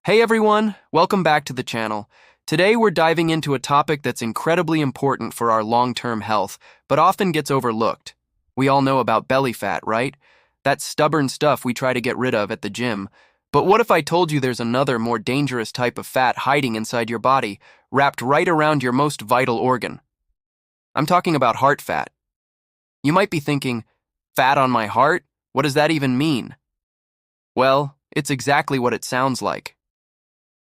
Hey everyone, welcome back to the channel. Today we're diving into a topic that's incredibly important for our long-term health, but often gets overlooked. We all know about belly fat, right? That stubborn stuff we try to get rid of at the gym. But what if I told you there's another, more dangerous type of fat hiding inside your body, wrapped right around your most vital organ? I'm talking about heart fat. You might be thinking, fat on my heart? What does that even mean? Well, it's exactly what it sounds like.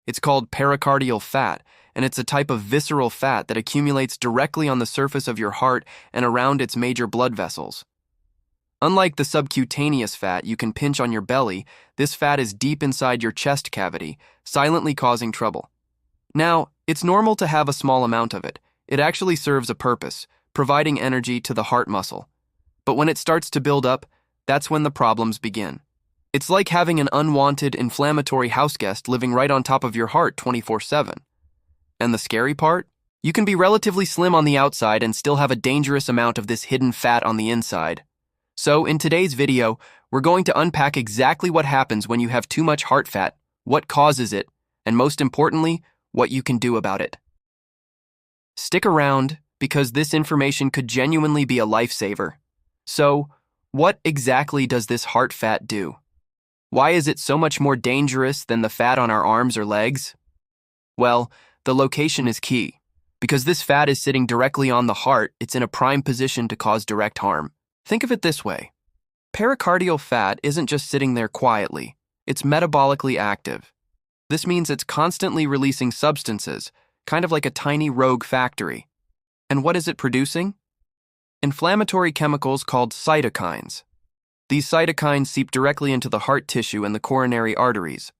It's called pericardial fat, and it's a type of visceral fat that accumulates directly on the surface of your heart and around its major blood vessels. Unlike the subcutaneous fat you can pinch on your belly, this fat is deep inside your chest cavity, silently causing trouble. Now, it's normal to have a small amount of it. It actually serves a purpose, providing energy to the heart muscle. But when it starts to build up, that's when the problems begin. It's like having an unwanted, inflammatory houseguest living right on top of your heart 24/7. And the scary part? You can be relatively slim on the outside and still have a dangerous amount of this hidden fat on the inside. So, in today's video, we're going to unpack exactly what happens when you have too much heart fat, what causes it, and most importantly, what you can do about it. Stick around, because this information could genuinely be a lifesaver. So, what exactly does this heart fat do? Why is it so much more dangerous than the fat on our arms or legs? Well, the location is key. Because this fat is sitting directly on the heart, it's in a prime position to cause direct harm. Think of it this way. Pericardial fat isn't just sitting there quietly. It's metabolically active. This means it's constantly releasing substances, kind of like a tiny rogue factory. And what is it producing? Inflammatory chemicals called cytokines. These cytokines seep directly into the heart tissue and the coronary arteries.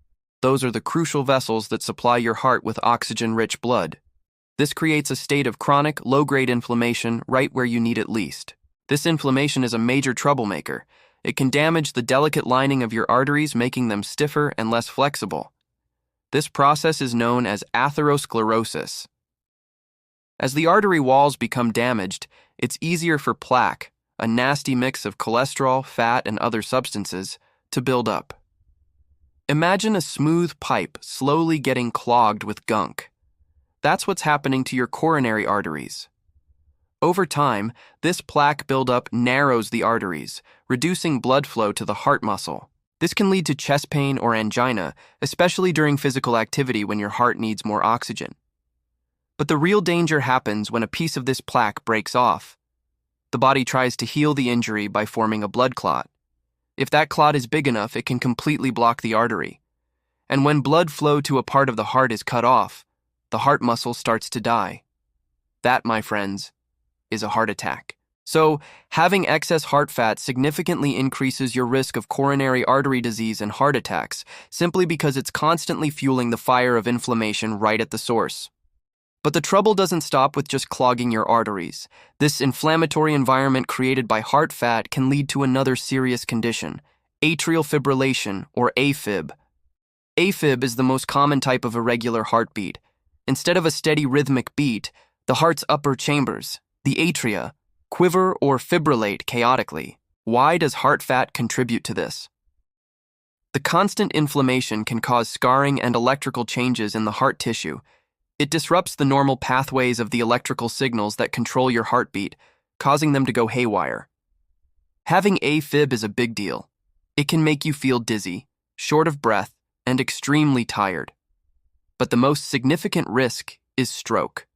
Those are the crucial vessels that supply your heart with oxygen-rich blood. This creates a state of chronic, low-grade inflammation right where you need it least. This inflammation is a major troublemaker. It can damage the delicate lining of your arteries, making them stiffer and less flexible. This process is known as atherosclerosis. As the artery walls become damaged, it's easier for plaque, a nasty mix of cholesterol, fat, and other substances, to build up. Imagine a smooth pipe slowly getting clogged with gunk. That's what's happening to your coronary arteries. Over time, this plaque buildup narrows the arteries, reducing blood flow to the heart muscle. This can lead to chest pain or angina, especially during physical activity when your heart needs more oxygen. But the real danger happens when a piece of this plaque breaks off. The body tries to heal the injury by forming a blood clot. If that clot is big enough, it can completely block the artery. And when blood flow to a part of the heart is cut off, the heart muscle starts to die. That, my friends, is a heart attack. So, having excess heart fat significantly increases your risk of coronary artery disease and heart attacks, simply because it's constantly fueling the fire of inflammation right at the source. But the trouble doesn't stop with just clogging your arteries. This inflammatory environment created by heart fat can lead to another serious condition, atrial fibrillation, or AFib. AFib is the most common type of irregular heartbeat. Instead of a steady rhythmic beat, the heart's upper chambers, the atria, quiver or fibrillate chaotically. Why does heart fat contribute to this? The constant inflammation can cause scarring and electrical changes in the heart tissue. It disrupts the normal pathways of the electrical signals that control your heartbeat, causing them to go haywire. Having AFib is a big deal. It can make you feel dizzy, short of breath, and extremely tired. But the most significant risk is stroke.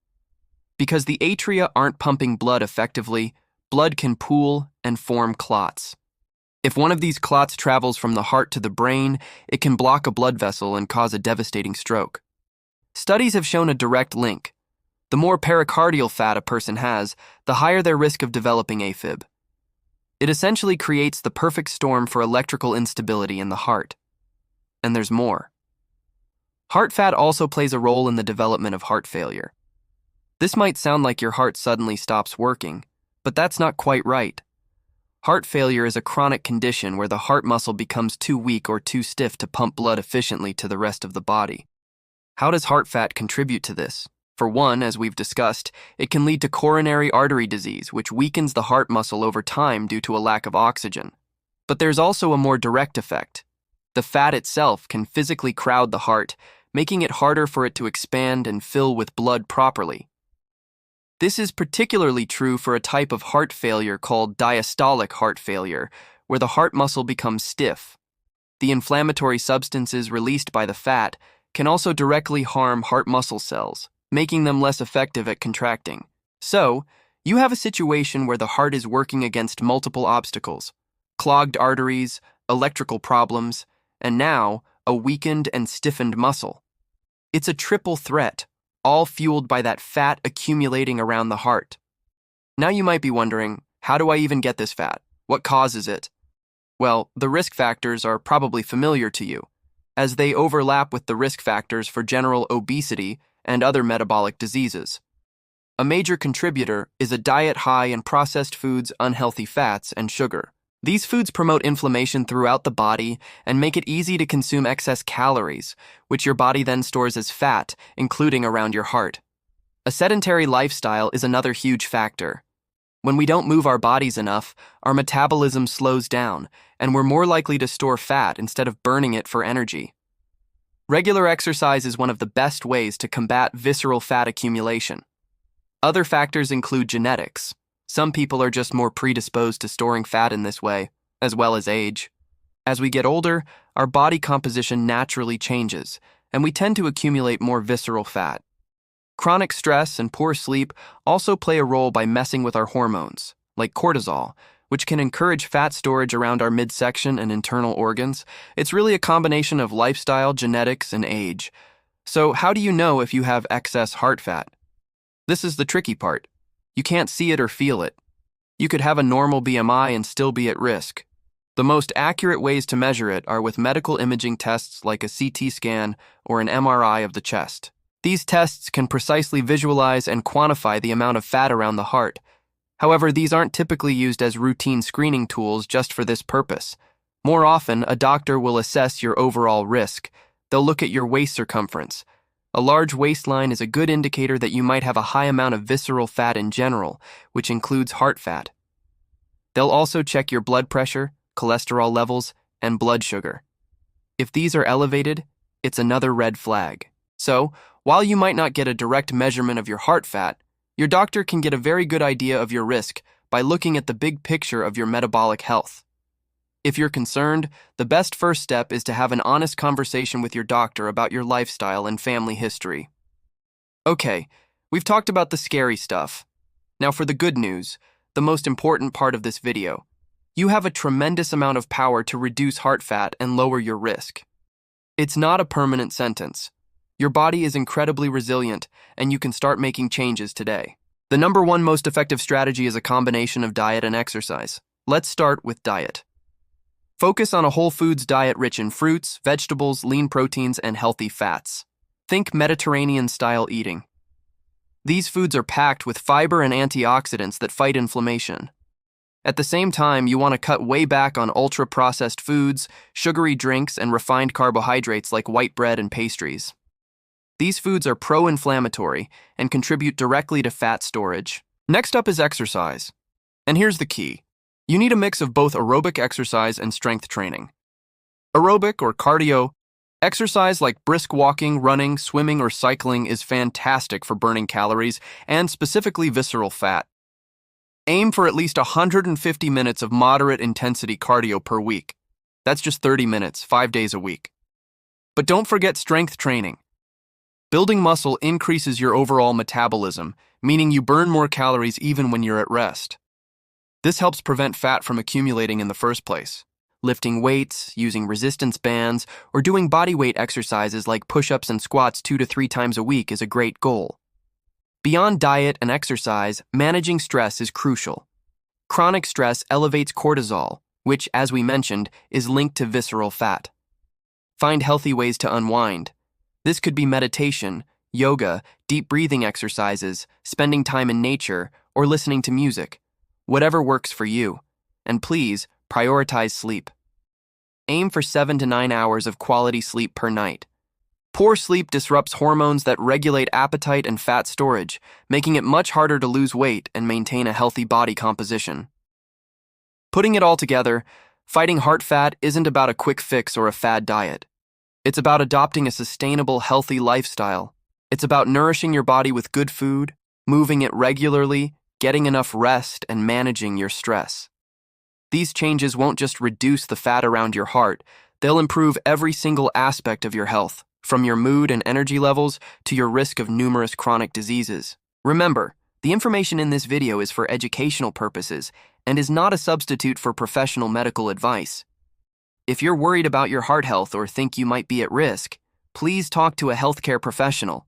Because the atria aren't pumping blood effectively, blood can pool and form clots. If one of these clots travels from the heart to the brain, it can block a blood vessel and cause a devastating stroke. Studies have shown a direct link. The more pericardial fat a person has, the higher their risk of developing AFib. It essentially creates the perfect storm for electrical instability in the heart. And there's more. Heart fat also plays a role in the development of heart failure. This might sound like your heart suddenly stops working, but that's not quite right. Heart failure is a chronic condition where the heart muscle becomes too weak or too stiff to pump blood efficiently to the rest of the body. How does heart fat contribute to this? For one, as we've discussed, it can lead to coronary artery disease, which weakens the heart muscle over time due to a lack of oxygen. But there's also a more direct effect. The fat itself can physically crowd the heart, making it harder for it to expand and fill with blood properly. This is particularly true for a type of heart failure called diastolic heart failure, where the heart muscle becomes stiff. The inflammatory substances released by the fat can also directly harm heart muscle cells, making them less effective at contracting. So, you have a situation where the heart is working against multiple obstacles: clogged arteries, electrical problems, and now a weakened and stiffened muscle. It's a triple threat, all fueled by that fat accumulating around the heart. Now you might be wondering, how do I even get this fat? What causes it? Well, the risk factors are probably familiar to you, as they overlap with the risk factors for general obesity and other metabolic diseases. A major contributor is a diet high in processed foods, unhealthy fats, and sugar. These foods promote inflammation throughout the body and make it easy to consume excess calories, which your body then stores as fat, including around your heart. A sedentary lifestyle is another huge factor. When we don't move our bodies enough, our metabolism slows down, and we're more likely to store fat instead of burning it for energy. Regular exercise is one of the best ways to combat visceral fat accumulation. Other factors include genetics. Some people are just more predisposed to storing fat in this way, as well as age. As we get older, our body composition naturally changes, and we tend to accumulate more visceral fat. Chronic stress and poor sleep also play a role by messing with our hormones, like cortisol, which can encourage fat storage around our midsection and internal organs. It's really a combination of lifestyle, genetics, and age. So how do you know if you have excess heart fat? This is the tricky part. You can't see it or feel it. You could have a normal BMI and still be at risk. The most accurate ways to measure it are with medical imaging tests like a CT scan or an MRI of the chest. These tests can precisely visualize and quantify the amount of fat around the heart. However, these aren't typically used as routine screening tools just for this purpose. More often, a doctor will assess your overall risk. They'll look at your waist circumference. A large waistline is a good indicator that you might have a high amount of visceral fat in general, which includes heart fat. They'll also check your blood pressure, cholesterol levels, and blood sugar. If these are elevated, it's another red flag. So, while you might not get a direct measurement of your heart fat, your doctor can get a very good idea of your risk by looking at the big picture of your metabolic health. If you're concerned, the best first step is to have an honest conversation with your doctor about your lifestyle and family history. Okay, we've talked about the scary stuff. Now for the good news, the most important part of this video. You have a tremendous amount of power to reduce heart fat and lower your risk. It's not a permanent sentence. Your body is incredibly resilient, and you can start making changes today. The number one most effective strategy is a combination of diet and exercise. Let's start with diet. Focus on a whole foods diet rich in fruits, vegetables, lean proteins, and healthy fats. Think Mediterranean-style eating. These foods are packed with fiber and antioxidants that fight inflammation. At the same time, you want to cut way back on ultra-processed foods, sugary drinks, and refined carbohydrates like white bread and pastries. These foods are pro-inflammatory and contribute directly to fat storage. Next up is exercise. And here's the key. You need a mix of both aerobic exercise and strength training. Aerobic or cardio exercise like brisk walking, running, swimming, or cycling is fantastic for burning calories and specifically visceral fat. Aim for at least 150 minutes of moderate intensity cardio per week. That's just 30 minutes, 5 days a week. But don't forget strength training. Building muscle increases your overall metabolism, meaning you burn more calories even when you're at rest. This helps prevent fat from accumulating in the first place. Lifting weights, using resistance bands, or doing bodyweight exercises like push-ups and squats 2 to 3 times a week is a great goal. Beyond diet and exercise, managing stress is crucial. Chronic stress elevates cortisol, which, as we mentioned, is linked to visceral fat. Find healthy ways to unwind. This could be meditation, yoga, deep breathing exercises, spending time in nature, or listening to music. Whatever works for you. And please, prioritize sleep. Aim for 7 to 9 hours of quality sleep per night. Poor sleep disrupts hormones that regulate appetite and fat storage, making it much harder to lose weight and maintain a healthy body composition. Putting it all together, Fighting heart fat isn't about a quick fix or a fad diet. It's about adopting a sustainable, healthy lifestyle. It's about nourishing your body with good food, moving it regularly, getting enough rest, and managing your stress. These changes won't just reduce the fat around your heart, they'll improve every single aspect of your health, from your mood and energy levels to your risk of numerous chronic diseases. Remember, the information in this video is for educational purposes and is not a substitute for professional medical advice. If you're worried about your heart health or think you might be at risk, please talk to a healthcare professional.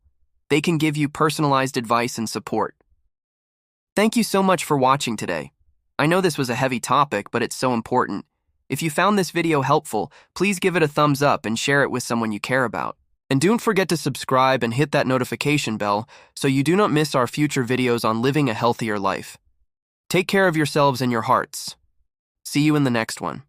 They can give you personalized advice and support. Thank you so much for watching today. I know this was a heavy topic, but it's so important. If you found this video helpful, please give it a thumbs up and share it with someone you care about. And don't forget to subscribe and hit that notification bell so you do not miss our future videos on living a healthier life. Take care of yourselves and your hearts. See you in the next one.